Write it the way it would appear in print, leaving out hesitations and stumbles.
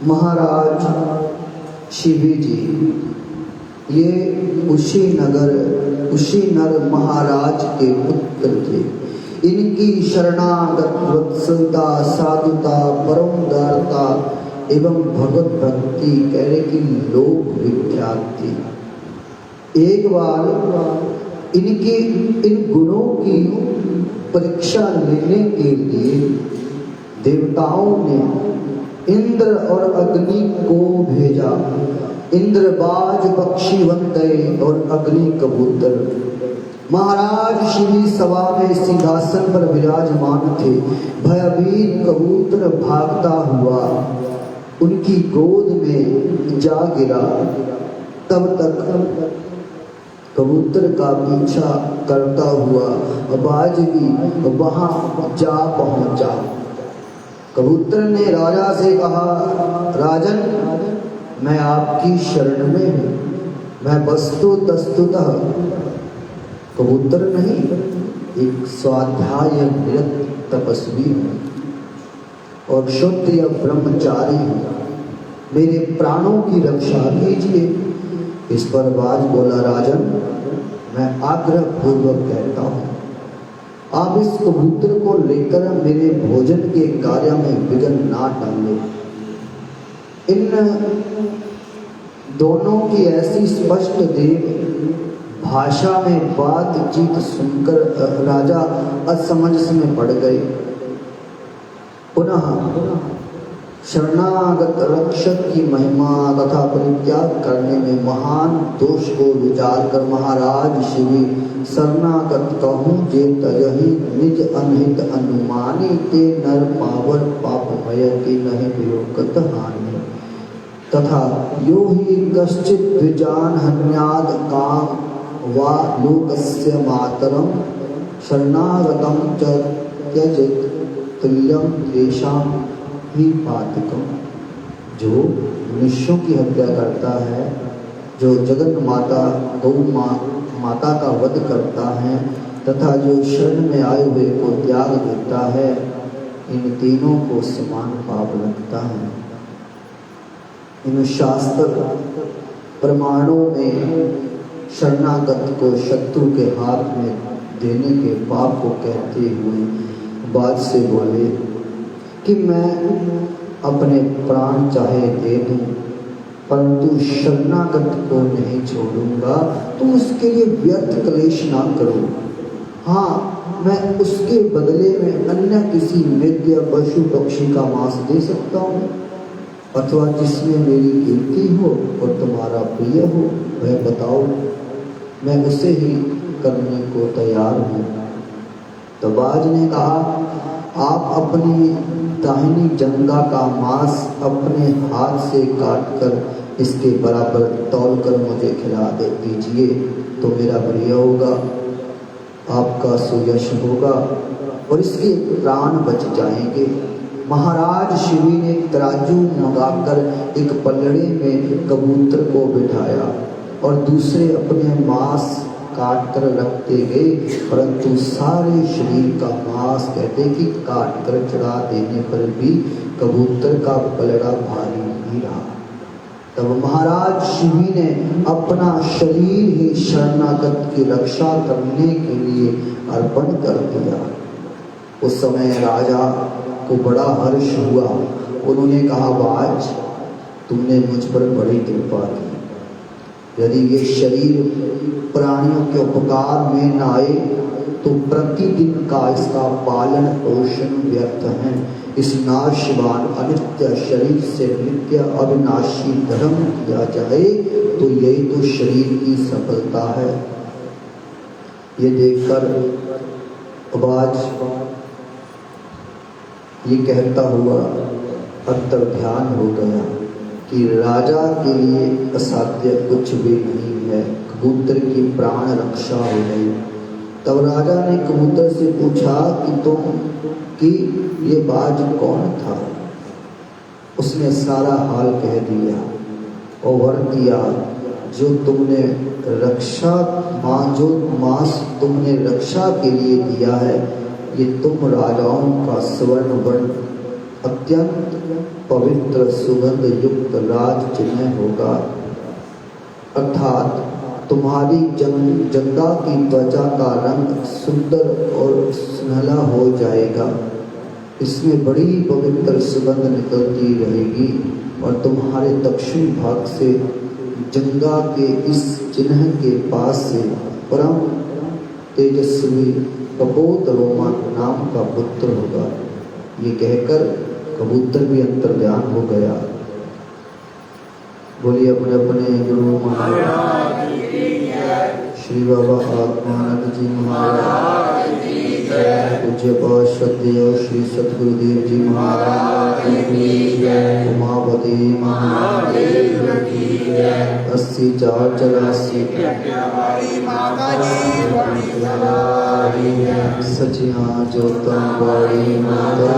महाराज शिवी जी ये कुशीनर महाराज के पुत्र थे। इनकी शरणागत वत्सलता, साधुता, परम उदारता एवं भगवत भक्ति कहने की लोक विख्यात थी। एक बार इनके इन गुणों की परीक्षा लेने के लिए देवताओं ने इंद्र और अग्नि को भेजा। इंद्र बाज पक्षी बनते और अग्नि कबूतर। महाराज शिवी सभा में सिंहासन पर विराजमान थे। भयभीत कबूतर भागता हुआ उनकी गोद में जा गिरा। तब तक कबूतर का पीछा करता हुआ बाज भी वहां जा पहुंचा। कबूतर ने राजा से कहा, राजन मैं आपकी शरण में हूं। मैं वस्तुतः कबूतर नहीं, एक स्वाध्याय निरत तपस्वी हूं और क्षत्रिय ब्रह्मचारी हूं। मेरे प्राणों की रक्षा कीजिए। इस पर बाज बोला, राजन मैं आग्रह पूर्वक कहता हूं, आप इस कबूतर को लेकर मेरे भोजन के कार्य में विघ्न ना डालें। इन दोनों की ऐसी स्पष्ट देव भाषा में बातचीत सुनकर राजा असमंजस में पड़ गए। पुनः शरणागत रक्षक की महिमा तथा परित्याग करने में महान दोष को विचार कर महाराज शिवी शरणागत कहूँ जे तजहि निज अनहित अनुमानी ते नर पावर पापमय की नहीं वियोगत हानि तथा यो ही कश्चित द्विजान हन्याद काम वा लोकस्य मातरम शरणागतम च त्यजेत तुल्यम तेषां ही पातकम। जो मनुष्यों की हत्या करता है, जो जगत माता गौ माता का वध करता है तथा जो शरण में आए हुए को त्याग देता है, इन तीनों को समान पाप लगता है। इन शास्त्र प्रमाणों में शरणागत को शत्रु के हाथ में देने के पाप को कहते हुए बात से बोले कि मैं अपने प्राण चाहे दे दूं परंतु शरणागत को नहीं छोड़ूंगा। तुम उसके लिए व्यर्थ क्लेश ना करो। हाँ, मैं उसके बदले में अन्य किसी मृग या पशु पक्षी का मांस दे सकता हूँ अथवा जिसमें मेरी कीर्ति हो और तुम्हारा प्रिय हो, वह बताओ, मैं उसे ही करने को तैयार हूँ। तो बाज ने कहा, आप अपनी दाहिनी जंघा का मांस अपने हाथ से काटकर इसके बराबर तौलकर मुझे खिला दीजिए तो मेरा प्रिय होगा, आपका सुयश होगा और इसके प्राण बच जाएंगे। महाराज शिवी ने तराजू मंगाकर एक पलड़े में कबूतर को बिठाया और दूसरे अपने मांस काट कर रखते गए, परंतु सारे शरीर का मांस कहते कि काट कर चढ़ा देने पर भी कबूतर का पलड़ा भारी नहीं रहा। तब महाराज शिवी ने अपना शरीर ही शरणागत की रक्षा करने के लिए अर्पण कर दिया। उस समय राजा को बड़ा हर्ष हुआ। उन्होंने कहा, बाज तुमने मुझ पर बड़ी कृपा की। यदि ये शरीर प्राणियों के उपकार में न आए तो प्रतिदिन का इसका पालन पोषण व्यर्थ है। इस नाशवान अनित्य शरीर से नित्य अविनाशी धर्म किया जाए तो यही तो शरीर की सफलता है। ये देखकर बाज ये कहता हुआ अंतर्ध्यान हो गया कि राजा के लिए असाध्य कुछ भी नहीं है। कबूतर की प्राण रक्षा हो गई। तब राजा ने कबूतर से पूछा कि ये बाज कौन था। उसने सारा हाल कह दिया और वर दिया, जो मांस तुमने रक्षा के लिए दिया है, ये तुम राजाओं का स्वर्ण वर्ण अत्यंत पवित्र सुगंध युक्त राज चिन्ह होगा, अर्थात तुम्हारी जंगा की त्वचा का रंग सुंदर और सुनहला हो जाएगा। इसमें बड़ी पवित्र सुगंध निकलती रहेगी और तुम्हारे दक्षिण भाग से जंगा के इस चिन्ह के पास से परम तेजस्वी कपोत रोमा नाम का पुत्र होगा। ये कहकर कबूतर भी अंतर्ध्यान हो गया। बोलिए अपने अपने गुरु महाराज श्री बाबा आत्मानंद जी महाराज, पूज्य श्रद्धेय श्री सतगुरुदेव जी महाराज, उमापति महादेव की 80 4 84 सचिया जोता बड़ी माता